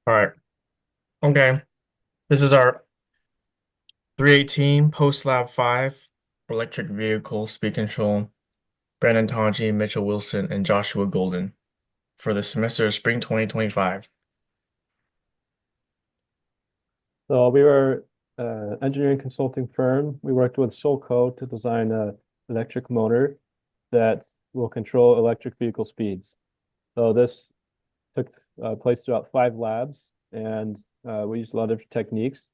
All right. Okay. This is our 318 post lab 5 electric vehicle speed control. Brandon Tonji, Mitchell Wilson, and Joshua Golden for the semester of spring 2025. So we were an engineering consulting firm. We worked with Solco to design a electric motor that will control electric vehicle speeds. So this took place throughout 5 labs, and we used a lot of different techniques.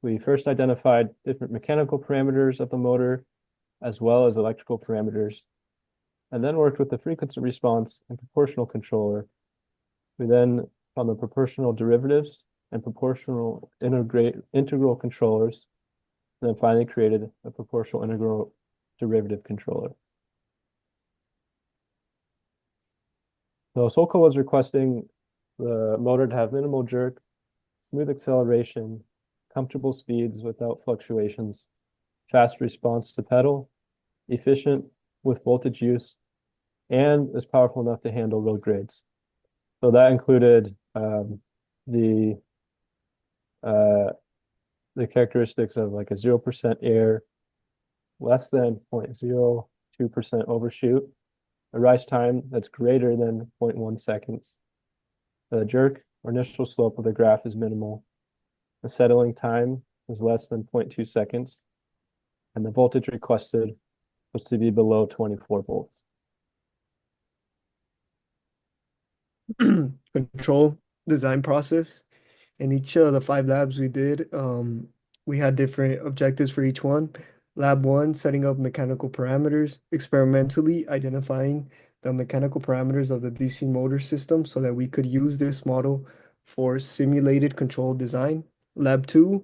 We first identified different mechanical parameters of the motor as well as electrical parameters, and then worked with the frequency response and proportional controller. We then found the proportional derivatives and proportional integral controllers, and then finally created a proportional integral derivative controller. So Solco was requesting the motor to have minimal jerk, smooth acceleration, comfortable speeds without fluctuations, fast response to pedal, efficient with voltage use, and is powerful enough to handle road grades. So that included the uh, the characteristics of like a 0% air, less than 0.02% overshoot, a rise time that's greater than zero point 0.1 seconds. The jerk or initial slope of the graph is minimal. The settling time is less than 0.2 seconds, and the voltage requested was to be below 24 volts. Control design process. In each of the 5 labs we did, we had different objectives for each one. Lab 1, setting up mechanical parameters, experimentally identifying the mechanical parameters of the DC motor system so that we could use this model for simulated control design. Lab 2,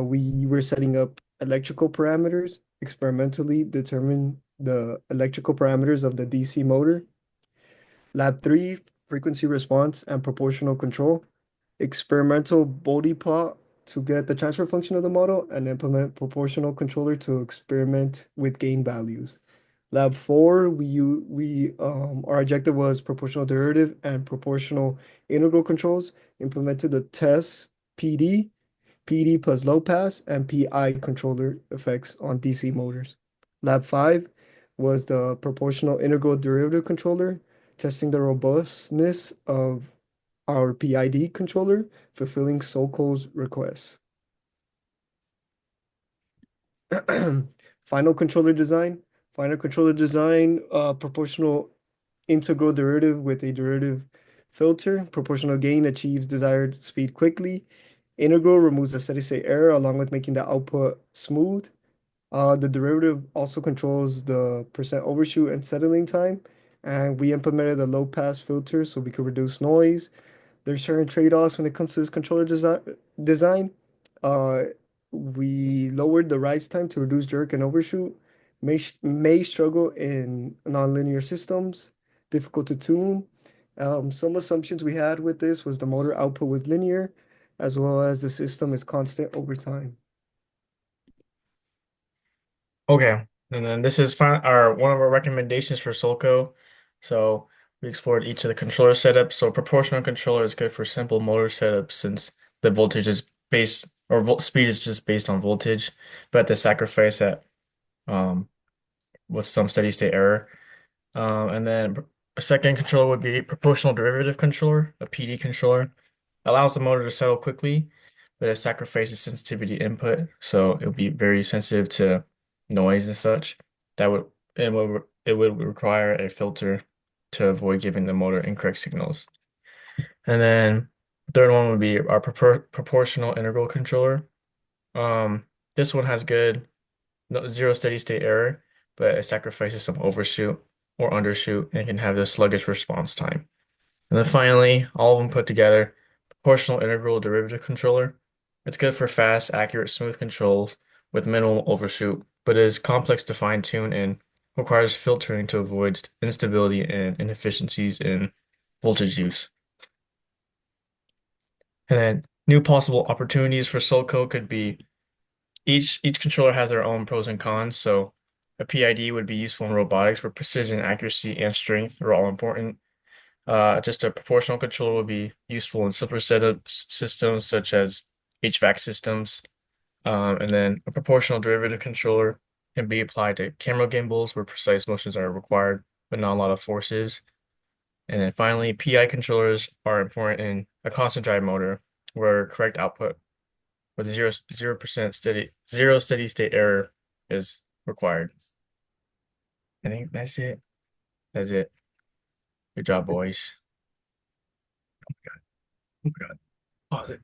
we were setting up electrical parameters, experimentally determine the electrical parameters of the DC motor. Lab 3, frequency response and proportional control. Experimental Bodhi plot to get the transfer function of the model and implement proportional controller to experiment with gain values. Lab 4, our objective was proportional derivative and proportional integral controls. Implemented the test PD, PD plus low pass, and PI controller effects on DC motors. Lab 5 was the proportional integral derivative controller, testing the robustness of our PID controller, fulfilling Solco's requests. Final controller design. Final controller design, proportional integral derivative with a derivative filter. Proportional gain achieves desired speed quickly. Integral removes a steady state error along with making the output smooth. The derivative also controls the percent overshoot and settling time. And we implemented a low pass filter so we could reduce noise. There's certain trade-offs when it comes to this controller design. Uh, we lowered the rise time to reduce jerk and overshoot. May struggle in nonlinear systems, difficult to tune. Some assumptions we had with this was the motor output was linear, as well as the system is constant over time. Okay. And then this is one of our recommendations for Solco. So we explored each of the controller setups. So proportional controller is good for simple motor setups since the voltage is based or volt speed is just based on voltage, but at the sacrifice at um with some steady state error. And then a second controller would be proportional derivative controller, a PD controller. Allows the motor to settle quickly, but it sacrifices sensitivity input, so it would be very sensitive to noise and such. That would it would require a filter to avoid giving the motor incorrect signals. And then the third one would be our proportional integral controller. Um, this one has good no, zero steady state error, but it sacrifices some overshoot or undershoot and can have a sluggish response time. And then finally, all of them put together, proportional integral derivative controller. It's good for fast, accurate, smooth controls with minimal overshoot, but is complex to fine-tune and requires filtering to avoid instability and inefficiencies in voltage use. And then new possible opportunities for Solco could be each controller has their own pros and cons. So a PID would be useful in robotics where precision, accuracy, and strength are all important. Just a proportional controller will be useful in simpler setup systems such as HVAC systems. And then a proportional derivative controller can be applied to camera gimbals where precise motions are required, but not a lot of forces. And then finally, PI controllers are important in a constant drive motor where correct output with 0% steady state error is required. I think that's it. That's it. Good job, boys. Oh my God. Oh my God. Pause it.